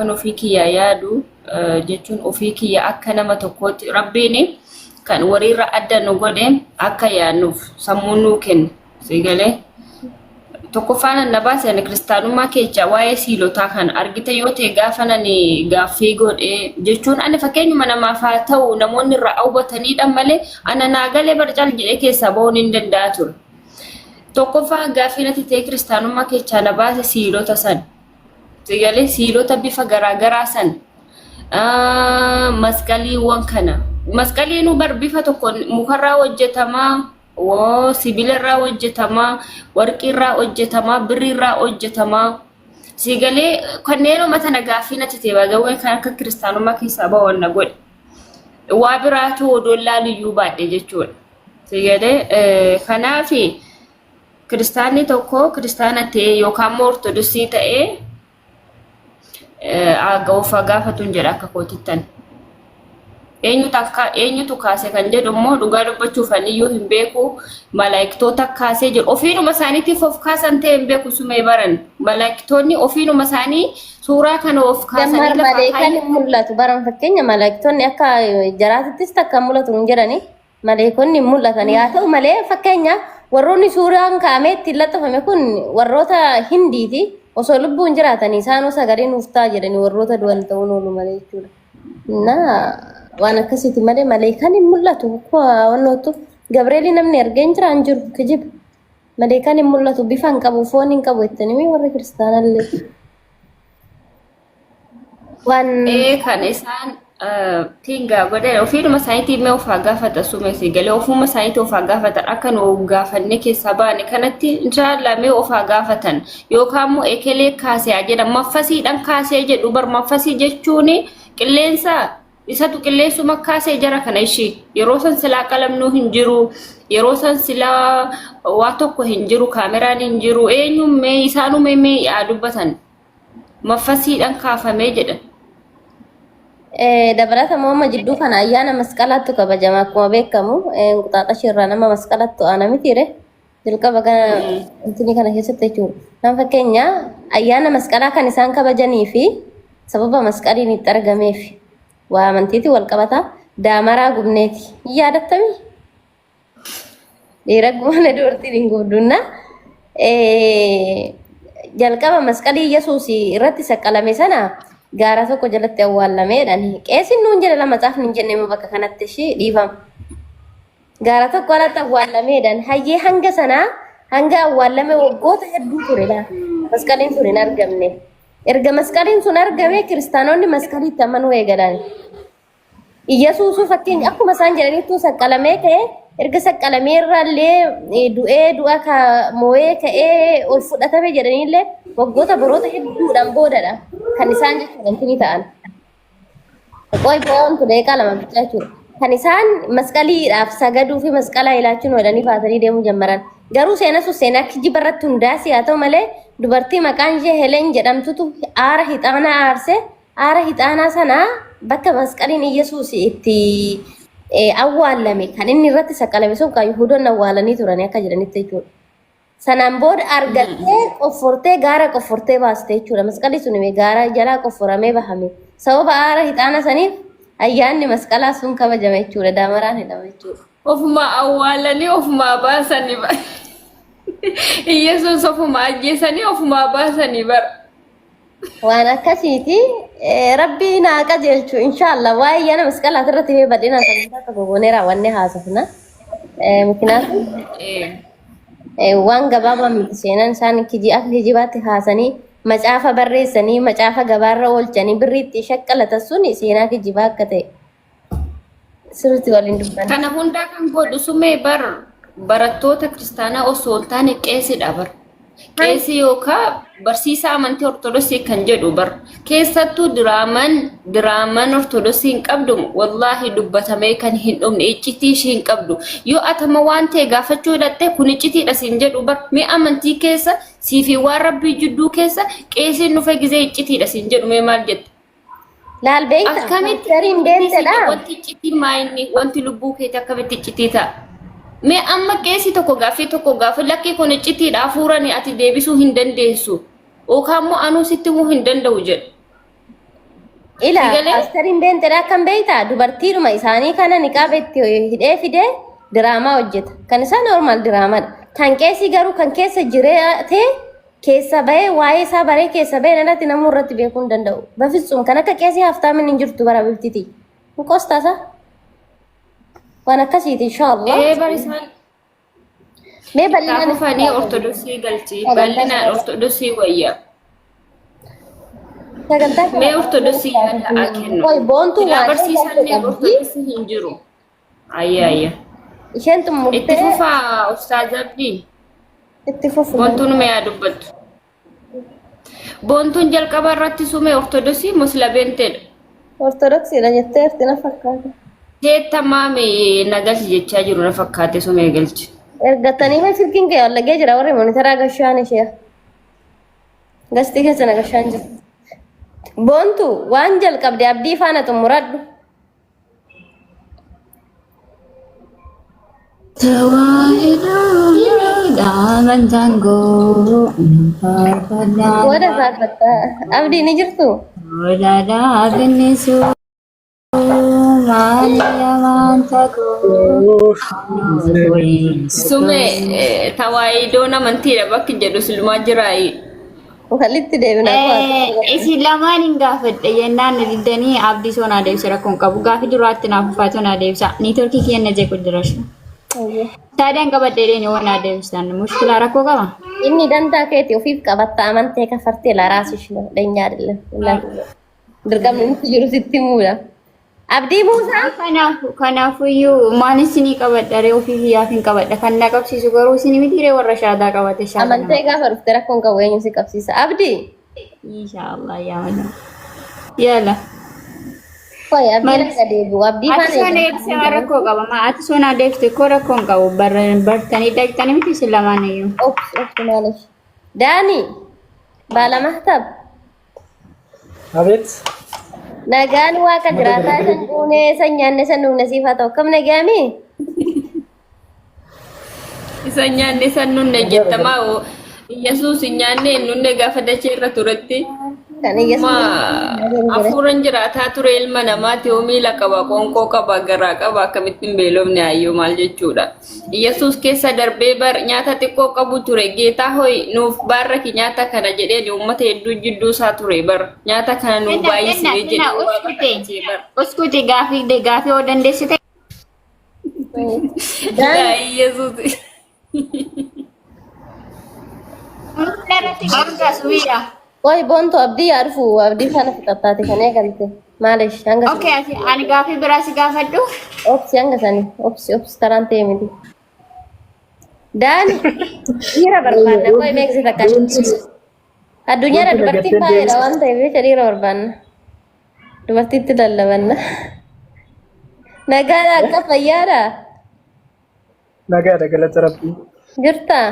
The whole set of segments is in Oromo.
gaafan ofii kiyyaa yaadu jechuun ofii kiyya akka nama tokkootti rabbiin kan wariirra adda nu godhe akka yaannuuf sammuu nuu kenna sigalee tokkoffaan na baasan kiristaanummaa keessa waa'ee siilotaa kan argite yoo ta'e gaafanani gaaffii godhe jechuun ani fakkeenyuma namaaf haa ta'u namoonni irraa hawwataniidhaan malee ana naagalee barcal jedhee keessa ba'uun hin danda'a ture. Tokkoffaa gaaffii natti ta'e kiristaanummaa keessa na baase siilota san sigalee siilota bifa garaagaraa san masqaliiwwan kana masqaliinu bar bifa tokko mukarraa hojjetamaa sibiilarraa hojjetamaa warqirraa hojjetamaa birrirraa hojjetamaa sigalee kanneen ummata gaaffii natti ta'e baagawwan kan akka kiristaanummaa keessaa ba'uun na godhe waa biraatu odollaa liyyuu baadhe jechuudha sigalee kanaaf kiristaanni tokko kiristaana ta'e yookaan ortodoksii ta'e of gaafatuun jedha akka kootittan eenyutu kaase kan jedhu immoo dhugaa dubbachuuf aniyyuu hin beeku malaayiktoota kaasee jedhu ofiinuma isaaniitiif of kaasan ta'e hin beeku sumee baran malaayiktoonni ofiinuma isaanii suuraa kana of kaasanii lafa kaayee mul'atu baran fakkeenya malaayiktoonni akka jaraatittis takka mul'atu hin jedhani malaayikonni mul'atan yaa ta'u malee fakkeenya warroonni suuraan kaa'amee ittiin laxxafame kun warroota hindiiti osoo lubbuun jiraatanii isaanoo sagaleen uftaa jedhanii warroota du'an ta'uun oolu malee jechuudha. Waan akkasitti malee malaayikaan hin mul'atu wannootu Gabreelii namni argee hin jiraan jiru kijib malaayikaan hin mul'atu bifa hin qabu foon hin qabu jettanii warra kiristaanallee waan kan isaan tinga godhe ofiiduma isaaniitii mee of gaafata sumesi galee ofuma isaaniitii of gaafatan akka nu gaafanne keessa baane kanatti inshallah mee of gaafatan yookaan immoo ekelee kaasee jedha maffasiidhaan kaasee jedhu bar maffasii jechuun qilleensa isatu qilleensuma kaasee jara kana ishii yeroo san silaa qalamnuu hin jiru yeroo san silaa waa tokko hin jiru kaameraan hin jiru eenyummee isaanumee mee yaa dubbatan maffasiidhaan kaafamee jedhan. Dabalata mooma jidduu kana ayyaana masqalaatu kabajama akkuma beekamu qixaaxa shirraa nama masqalaatu aana mitiire jalqaba intini kana keessatti jechuudha. Nama fakkeenya ayyaana masqalaa kan isaan kabajanii fi sababa masqaliin itti argameef waa amantiiti wal qabata daamaraa gubneeti yaadattami dhiira gubane dubartiin hin gubdunna jalqaba masqalii Yesuus irratti saqqalame sana gaara tokko jalatti awwaalameedhaan qeesiin nuun jedha lama xaafni hin jenne bakka kanatti ishii dhiifama gaara tokko alatti awwaalameedhaan hayyee hanga sanaa hanga awwaalame waggoota hedduu ture laa masqaliin sun hin argamne erga masqaliin sun argame kiristaanonni masqaliitti amanuu eegalan Yesuusuu fakkiin akkuma isaan jedhaniitu saqqalamee ka'ee erga saqqalamee irraallee du'ee du'a ka moo'ee ka'ee ol fudhatame jedhaniillee waggoota baroota hedduudhaan boodadha kan isaan jechuudha intini ta'an qoy boon tulee qalama bichaa jechuudha kan isaan masqaliidhaaf sagaduu fi masqalaa ilaachuun wadanii baatanii deemuu jammaran garuu seenaa sun seenaa kijiba irratti hundaasi haa ta'u malee dubartii maqaan ishee Helen jedhamtutu aara hixaanaa aarse aara hixaanaa sanaa bakka masqaliin Yesuus itti awwaalame kan inni irratti saqqalame sun kan Yihuudoonni awwaalanii turanii akka jedhanitti jechuudha. Sanaan booda argattee qoffortee gaara qoffortee baaste jechuudha. Masqalii sun gaara jalaa qofforamee bahame. Sababa aara hixaana saniif ayyaanni masqalaa sun kabajame jechuudha. Daamaraan hidhama jechuudha. Ofuma awwaalanii ofuma baasanii Yesuus ofuma ajjeesanii ofuma baasanii bara. Waan akkasiiti rabbi naa qajeelchu inshallah waa ayyaana masqalaa irratti mee badina sagantaa tokko goonee raawwanne haasofna. Mukinaatu waan gabaabaa miti seenaan isaan akka kijibaatti haasanii macaafa barreessanii macaafa gabaarra oolchanii birriitti shaqqalatan sun seenaa kijibaa akka ta'e sirriitti waliin dubbanna. Kana hundaa kan godhu sumee barattoota kiristaanaa osoo hin taane qeesidha bar. Qeesii yookaan barsiisaa amantii ortodoksii kan jedhu bar keessattuu diraamaan ortodoksii hin qabdu wallaahi dubbatamee kan hin dhumne iccitii ishee hin qabdu yoo atama waan ta'e gaafachuu hidhatte kun iccitiidha siin jedhu bar mee amantii keessa siifi waan rabbii jidduu keessa qeesiin dhufe gizee iccitiidha siin jedhu mee maal jette laal beekta akkamitti deemtedha wanti iccitii maayinni wanti lubbuu keetti akkamitti iccitii ta'a me amma qeesii tokko gaafi lakkii kun iccitiidha hafuurani ati deebisuu hin dandeessu yookaan immoo anuu sitti immoo hin danda'u jedhu Ila paasterin beenteraa kan beeyta dubartiidhuma isaanii kana niqaabetti hidhee fidee diraamaa hojjeta. Kan isaa normaal diraamadha. Kan keessi garuu kan keessa jiraatee keessa bahee waa'ee isaa baree keessa bahee irratti namuu irratti beekuu hin danda'u. Bafisuun kan akka keessi haftaamin hin jirtu bara biftiti. Mukostaasa waan akkasiiti inshallah. Barisaan Mee bal'inaan kaafanii ortodoksii galchi. Bal'inaan ortodoksii wayya. Mee ortodoksii yaada kennu. Oi boontu Silaa barsiisanne ortodoksii hin jiru. Ayya. Isheen tumurtee Itti fufaa Ustaaz Abdii. itti fufu. Boontuun mee dubbatu. Boontuun jalqaba irratti sume ortodoksii musliimeentedha. Ortodoksiidha jettee erti na fakkaata. Heettamaa mee nagalchi jechaa jiru na fakkaate sumee galchi. Ergatanii mee silkiin kee wallagee jira warri monitaraa gashaan ishee. Gastii keessa na gashaan jira. Boontu waan jalqabde abdii faana xumuradhu. Wada faarfatta abdii ni jirtu? Sume tawaayidoo namantiidha bakki jedhu silmaa jiraayi. Walitti deebina isi lamaan hin gaafadhe jennaan diddanii abdii soonaa deebisa rakkoon qabu gaafi duraatti naaf uffaatu soonaa deebisa niitoorkii kiyyanna jee kudirashu taadaan qabadhee deeni waan deebisan mushkilaa rakkoo qaba. Inni dantaa keeti ofiif qabatta amantee kafartee laraasish dheenyaa dhille. Dirqamni nuti jiru sitti muuda. Abdii Muusaa kanaafuyyuu maanis ni qabadha ree ofii biyyaaf hin qabadha kan na qabsiisu garuu isin miti ree warra shaadaa qabate shaadaa amantee gaafa dhufte rakkoon qabu eenyu si qabsiisa abdii. Inshaallah yaa mana yaala. Koy abdii laga deebi'u abdii ati soona eegsee rakkoo qaba maa ati soona deebiste koo rakkoon qabu bartanii dhaqxanii miti isin lamaan iyyuu. Of maaliif. Daani baala mahtab. Abet. Nagaan waaqa jiraataa san duunee san nyaanne san nugne siifaa ta'u akkam nagaami? Isa nyaanne san nunne jettamaa Yesuus nyaanne nunne gaafa dachee irra turetti. Afuuran jiraataa ture ilma namaati yoo miila qaba qoonqoo qaba garaa qaba akkamittiin beelofne hayyuu maal jechuudha. Yesuus keessa darbee nyaata xiqqoo qabu ture geetaa hoy nuuf baarraki nyaata kana jedhee uummata hedduu jidduu isaa ture nyaata kana nuuf baay'isee jedhee Uskuti gaafii oo dandeessite. Yesuus. Oi bonto abdii arfu abdii kana fixattaate kan eegalte maalish hanga Okay ani gaafii biraa si gaafadhu. obsi hanga sani obsi taraan ta'e miti. Daani dhiira barbaadna koi beeksisa takkan addunyaarra dubartiin baay'eedha waan ta'eef jecha dhiira barbaadna dubartiitti lallabanna. Nagaadha akka fayyaadha Nagaadha galata rabbii. jirtaa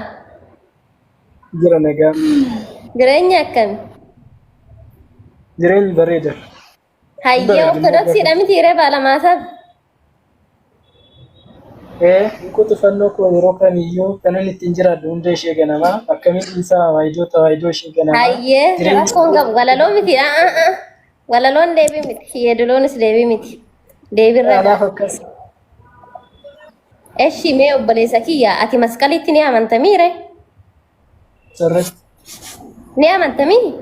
Jira nagaa. jireenya akkami? Jireenyi bareeda. Hayyee ortodoksiidha miti hiree baalamaasaaf. Qutufannoo koo yeroo kamiyyuu kanan ittiin jiraadhu hunda ishee ganamaa akkamitti isaa waayidoo ishee ganamaa. Hayyee rakkoon qabu walaloo miti walaloon deebii miti yeedaloonis deebii miti deebirra. Anaaf akkas. Eshi mee obboleessa kiyya ati masqalitti ni amantamiire? Sirriitti. Ni amantamii?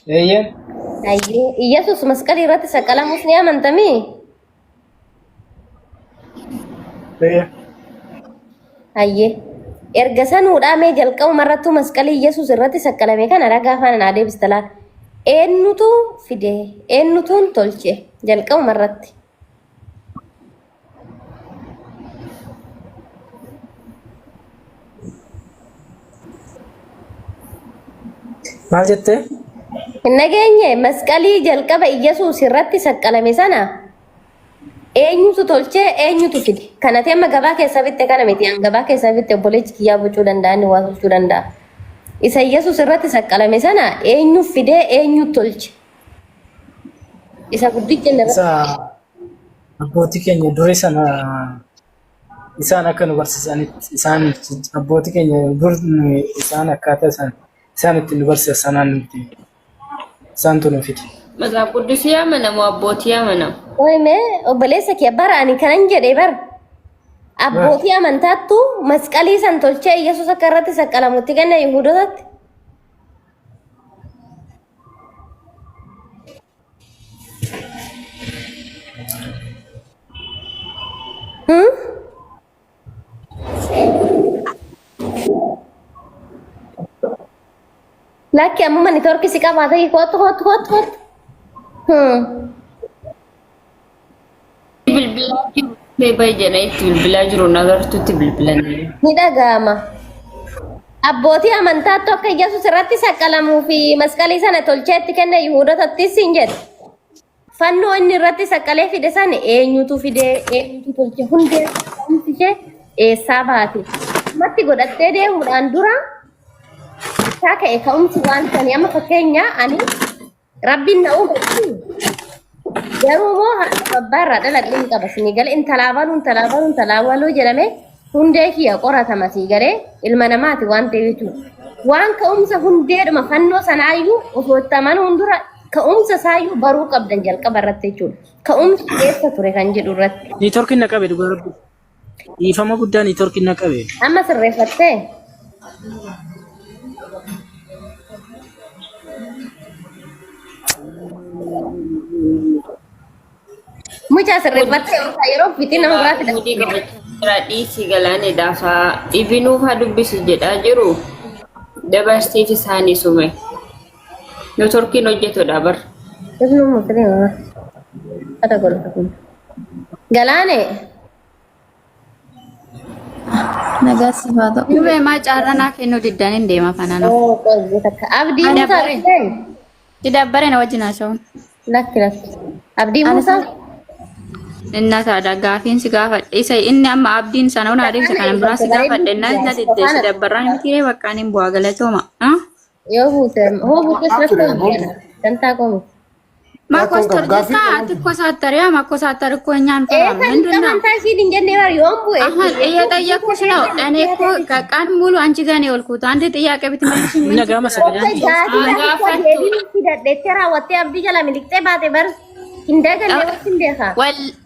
Eeyyeen. Hayyee Iyyasuus masqalii irratti saqqalamus ni amantamii? Hayyee erga sanuudhaa mee jalqabuma irrattuu masqalii Iyyasuus irratti saqqalame kana ragaa afaan naa deebista laata? Eenyutu fide? Eenyutuun tolche jalqabuma irratti? Maal jettee? Hin nageenye masqalii jalqaba Iyyasuus irratti saqqalame sana eenyutu tolchee eenyutu fide? Kanati amma gabaa keessa bitte kana miti an gabaa keessa bitte obboleechi kiyyaa bocuu danda'a inni waa tolchuu danda'a. Isa Iyyasuus irratti saqqalame sana eenyu fidee eenyu tolche? Isa guddicha inni irratti. Isa abbootii keenya durii sana isaan akka nu barsiisanitti isaan abbootii keenya dur isaan akkaataa isaan itti nu barsiisan sanaan nuti isaan tu nu fide. Mazaaf quddisii amanamu abbootii amanamu. Oime obboleessa kee bara ani kanan jedhe bar abbootii amantaattu masqalii san tolchee Yesuus akka irratti saqqalamutti kenna Yihuudootatti. Lakki amma ni torki si qabaatee hot. Bilbilaa jiru beebai jedhee itti bilbilaa jiru nagartutti bilbilanii. Ni dhaga'ama. Abbootii amantaattu akka Yesuus irratti saqqalamuu fi masqalii sana tolchee itti kenna Yihuudootattis hin jedhe. Fannoo inni irratti saqqalee fide sana eenyutu fidee eenyutu tolche hundee ishee eessaa baate. Matti godhattee deemuudhaan dura isaa ka'e ka'umsi waan sanii amma fakkeenya ani rabbiin na uume garuu moo abbaarraa dhaladhiin qaba sinii galee intalaabaluu jedhame hundee kiyya qoratama sii galee ilma namaati waan ta'eetu waan ka'umsa hundeedhuma fannoo sanaayyuu osoo itti amanuun dura ka'umsa isaayyuu baruu qabdan jalqaba irratti jechuudha. Ka'umsi keessa ture kan jedhu irratti. Niitoorkiin na qabe dhugaa rabbi. Dhiifama guddaa niitoorkiin na qabe. Amma sirreeffattee. Mucaa sirreeffattee yeroo fitiin nama biraatti Mudii qabachaa dhiisii galaanee daafaa ibinuufaa dubbisi jedhaa jiru dabarsiif isaanii sume. Niitoorkiin hojjetudha bar. Galaanee. Nagasiifaa ta'u. Dhibee maa caarranaa kennuu diddaan hin deema fanaan. Abdii Musaa dhufee. Didabbaree na wajjin haasa'uun. Lakki. Abdii Musaa. Inna taada gaafiin si gaafadhe isa inni amma abdiin sana ona adeemsa kana biraa si gaafadhe na diddee si dabbarraan mitiiree bakkaan hin bu'aa galatooma. Yoo buute sirreeffatu dantaa qomu. Makostor jetta ati saatariya makko saatari ko nyaan fara Kan amantaa ishiin hin jenne bari yoon bu'e. Iya xayyakush ነው እኔ እኮ ቀን ሙሉ አንቺ ጋር ነው የዋልኩት አንድ ጥያቄ ብትመልሽ ምን Nagaa masagalee. Hidhadheettee raawwattee abdii jala miliqxee baate bar hin dagalle waqti hin beekaa.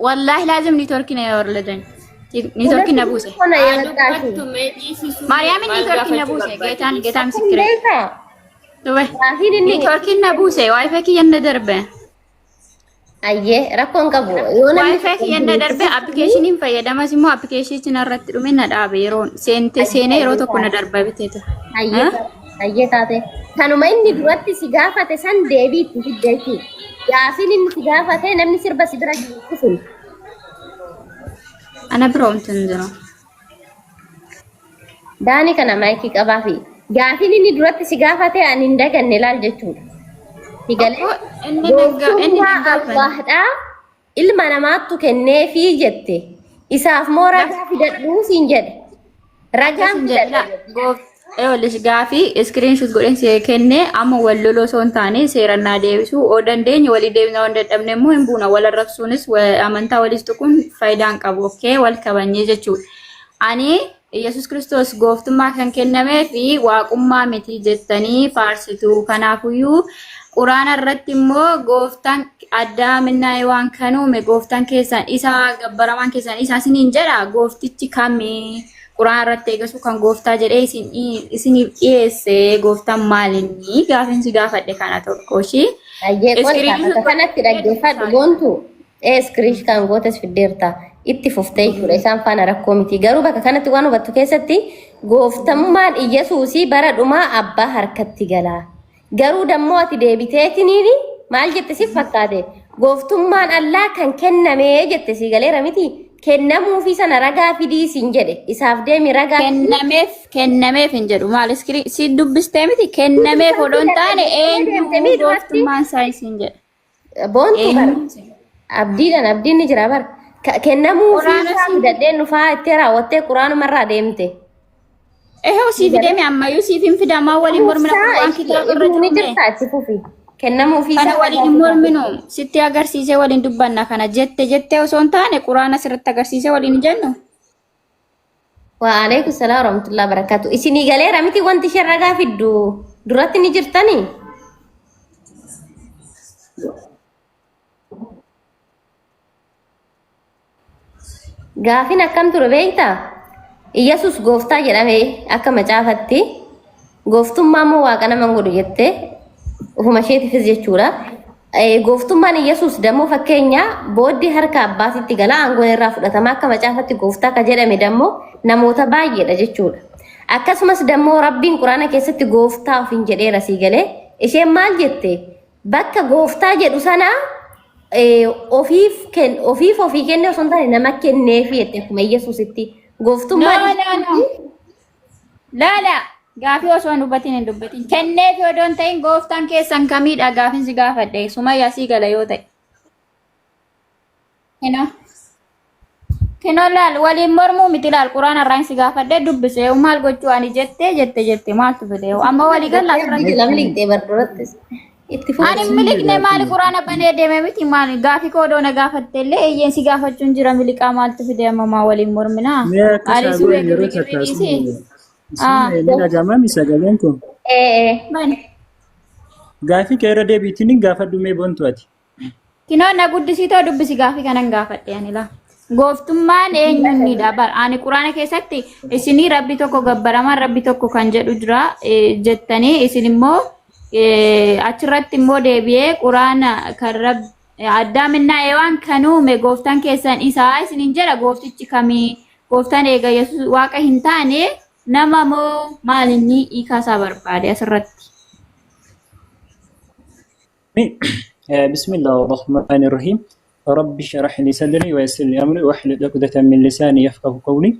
والله لازم نيتورك يورلدن نيتورك نبوسه مريم نيتورك نبوسه جيتان مسكري نيتورك نبوسه واي فيك يندربه Ayyee rakkoon qabu. Waa'ee fe'ee yanda darbe appilikeeshiniin fayyadamas immoo appilikeeshiniin irratti dhume na dhaabe yeroon seenee yeroo tokko na darba biteetu. Ayyee taate. Kanuma inni duratti si gaafate san deebii itti fiddeetii. Gaafiin inni si gaafate namni sirba si bira jiru sun. Ana biroomtu hin jiru. Daani kana maayikii qabaa fi gaafiin inni duratti si gaafate ani hin daganne laal jechuudha. Allahadhaa ilma namaattu kenneefii jette isaaf moo ragaa fidadhuu siin jedhe ragaan fidadhu gaafii iskiriinshut godhen si kenne amma wal loloo osoo hin taane seerannaa deebisuu oo dandeenye walii deebinaa waan dadhabne immoo hin buuna wal arrabsuunis amantaa waliis tuquun faayidaan qabu okkee wal kabanyee jechuudha. Ani Yesus Kiristoos gooftummaa kan kennamee fi waaqummaa miti jettanii faarsitu kanaafuyyuu Quraana irratti immoo gooftaan addaaminaa waan kanuume gooftaan keessan isaa gabbaramaan keessan isaa isiniin jedha gooftichi kami Quraana irratti eegasu kan gooftaa jedhee isiniif dhiyeesse gooftaan maalinni gaafiinsi gaafadhe kana tokkoshi. Kanatti dhaggeeffadhu goontu iskiriish kan gootes fiddeerta itti fuftee jechuudha isaan faana rakkoo miti garuu bakka kanatti waan hubattu keessatti gooftammaan Iyyasuusii bara dhumaa abbaa harkatti galaa. Garuu dammoo ati deebiteetiniini maal jette si fakkaate gooftummaan Allah kan kennamee jette si galeera miti kennamuufi sana ragaa fidii siin jedhe isaaf deemi ragaa kennameef hin jedhu maal si dubbistee miti kennameef odoon taane eenyu gooftummaan isaa siin jedhe boontu bara abdiin ni jira bara kennamuufi isaa fidadheen dhufaa itti raawwattee quraanumarraa deemte. Si fidame amma si fidama waliin mormina waan kitaaba irra jiru kennamuufi kana waliin morminu sitti agarsiisee waliin dubbanna kana jette osoo hin taane quraana sirriitti agarsiisee waliin jennu. Wa alaykum salaam wa rahmatullahi wa barakatuh. Isinii galeera miti wanti isheen ragaa fiddu duratti ni jirtanii? gaafin akkam ture beektaa? Iyyasuus gooftaa jedhamee akka macaafatti gooftummaa moo waaqa nama godhu jettee ufuma isheetiifis jechuudha. Gooftummaan Iyyasuus dammoo fakkeenya booddee harka abbaatitti gala aangoon irraa fudhatama akka macaafatti gooftaa ka jedhame dammoo namoota baay'eedha jechuudha. Akkasumas dammoo Rabbiin Quraana keessatti gooftaa ofiin jedheera sii galee isheen maal jette bakka gooftaa jedhu sana ofii kenne osoo hin taane nama kenneefi jette akkuma Iyyasuusitti gooftummaan Laala gaafii osoo hin dubbatin kenneefi odoo hin ta'in gooftaan keessan kamiidha gaafiin si gaafadhe Sumayyaa sii gala yoo ta'e. Kino laal waliin mormuu miti laal Quraana irraan si gaafadhe dubbise maal gochuu ani jette maaltu fide amma walii gallaa irratti lamni qixee bardurattis. Ani milikne maali Quraana banee deeme miti maali gaafii koo doona gaafatte illee eeyyeen si gaafachuun jira miliqaa maaltu fide amma maa waliin mormina ali si beeku gidriisi Nina gamami sagaleen kun. Gaafii keera deebiitiin gaafadhu mee bontu ati. Kinoo na guddisiitoo dubbisi gaafii kanan gaafadhe ani laa. Gooftummaan eenyuunidha bar ani Quraana keessatti isinii rabbi tokko gabbaraman rabbi tokko kan jedhu jira jettanii isin immoo achirratti immoo deebi'ee Quraana kan rabbi addaaminaa eewaan kan uume gooftaan keessan isaa isiniin jedha gooftichi kamii gooftaan eega Yesuus waaqa hin taane nama moo maalinni hiikaasaa barbaade asirratti. بسم الله الرحمن الرحيم رب اشرح لي صدري ويسر لي امري واحلل عقدة من لساني يفقهوا قولي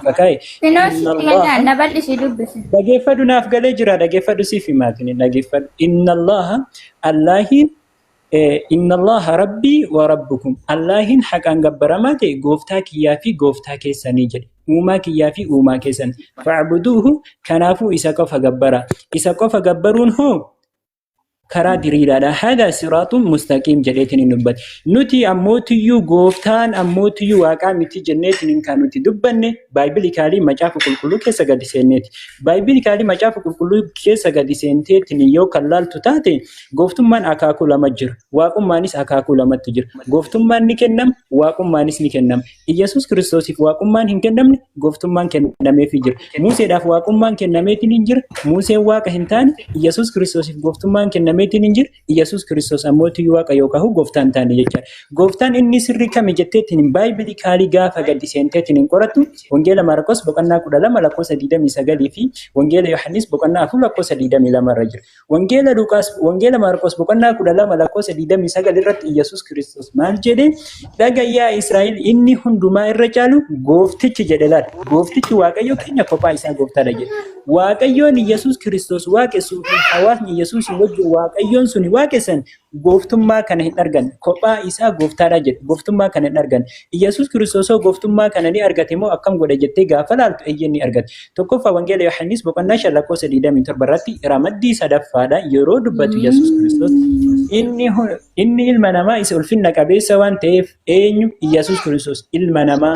Fakai. Dhaggeeffadhu naaf galee jira dhaggeeffadhu siif himaatiin dhaggeeffadhu. Inna Allaha rabbii wa rabbukum. Allahin haqaan gabbaramaa ta'e gooftaa kiyyaa fi gooftaa keessanii jedhe. Uumaa kiyyaa fi uumaa keessan. Fa'buduuhu kanaafuu isa qofa gabbara. Isa qofa gabbaruun hoo karaa diriiraadha. Hada siraatun mustaqiim jedheetiin hin dubbanne. Nuti ammootiyyuu gooftaan ammootiyyuu waaqaa miti jenneetiin kan nuti dubbanne baayibilikaalii macaafa qulqulluu keessa gadi seenneeti. Baayibilikaalii macaafa qulqulluu keessa gadi seenteetiin yoo kan laaltu taate gooftummaan akaakuu lama jira. Waaqummaanis akaakuu lamatti jira. Gooftummaan ni kennama, waaqummaanis ni kennama. Iyyasuus Kiristoosiif waaqummaan hin kennamne, gooftummaan kennameefii jira. Museedhaaf waaqummaan kennameetiin hin jira. Museen waaqa hin taane, Iyyasuus Kiristoosiif gooftummaan kenname. Meetiin hin jiru Iyyasuus Kiristoos ammootii waaqa yookaan gooftaan taane jechaadha. Gooftaan inni sirrii kami jetteetiin baayibilikaalii gaafa gadi seenteetiin hin qorattu wangeela Maarqos boqonnaa 12 lakkoofsa 29 fi wangeela Yohaannis boqonnaa 4 lakkoofsa 22 irra jira. Wangeela Maarqos boqonnaa 12 lakkoofsa 29 irratti Iyyasuus Kiristoos maal jedhee dhagayyaa Israa'el inni hundumaa irra caalu gooftichi jedhe laata. Gooftichi Waaqayyo keenya kophaa isaa gooftaadha jedhe. Waaqayyoon Iyyasuus Kiristoos waaqessuu fi hawaasni Iyyasuus wajjin Waaqayyoon suni waaqessan gooftummaa kana hin argan kophaa isaa gooftaadha jedhe gooftummaa kana hin argan Iyyasuus Kiristoos gooftummaa kana ni argate moo akkam godhe jettee gaafa laaltu eeyyeen ni argate tokkoffaa wangeela Yohaannis boqonnaa 5 lakkoofsa 27 irratti ramaddii sadaffaadha yeroo dubbatu Iyyasuus Kiristoos inni ilma namaa isa ulfinna qabeessa waan ta'eef eenyu Iyyasuus Kiristoos ilma namaa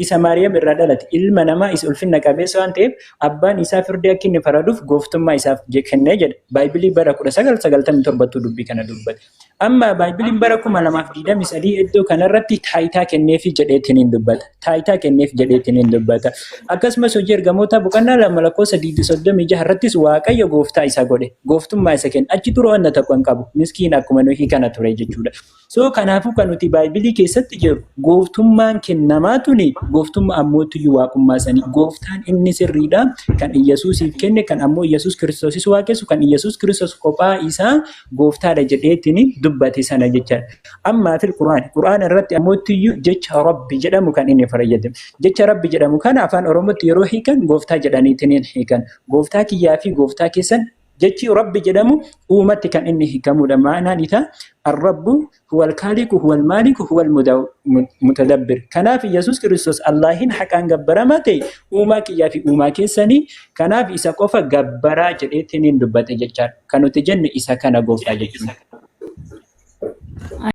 isa Maariyaam irraa dhalate ilma namaa isa ulfinna qabeessa waan ta'eef abbaan isaa firdii akka inni faraduuf gooftummaa isaaf kennee jedha baayibilii bara 1997 dubbii kana dubbate. Amma baayibiliin bara 2023 iddoo kanarratti taayitaa kenneefi jedheetiin hin dubbata. Taayitaa kenneef jedheetiin hin dubbata. Akkasumas hojii ergamoota boqonnaa 2 lakkoofsa 36 irrattis Waaqayyo gooftaa isa godhe. Gooftummaa isa kenna. Achi tura wanta tokko hin qabu. Miskiin akkuma nuyi kana ture jechuudha. So kanaafuu kan nuti baayibilii keessatti jiru gooftummaan kennamaa tuni gooftummaa ammootiyyuu waaqummaa sanii gooftaan inni sirriidha kan Iyyasuusiif kenne kan ammoo Iyyasuus Kiristoosis waaqessu kan Iyyasuus Kiristoos kophaa isaa gooftaadha jedheetiin dubbate sana jechaadha. Amma fil Qur'aan irratti ammootiyyuu jecha Rabbi jedhamu kan inni fayyadamu. Jecha Rabbi jedhamu kana afaan Oromootti yeroo hiikan gooftaa jedhaniitiin hiikan. Gooftaa kiyyaa fi gooftaa keessan jechi rabbi jedhamu uumatti kan inni hiikamudha ma'anaan isaa arrabbu huwal kaaliqu huwal maaliku huwal mutadabbir kanaaf Yesuus Kiristoos Allahin haqaan gabbaramaa ta'e uumaa kiyyaa fi uumaa keessanii kanaaf isa qofa gabbaraa jedheetiin hin dubbate jechaadha kan nuti jenne isa kana gooftaa jechuudha.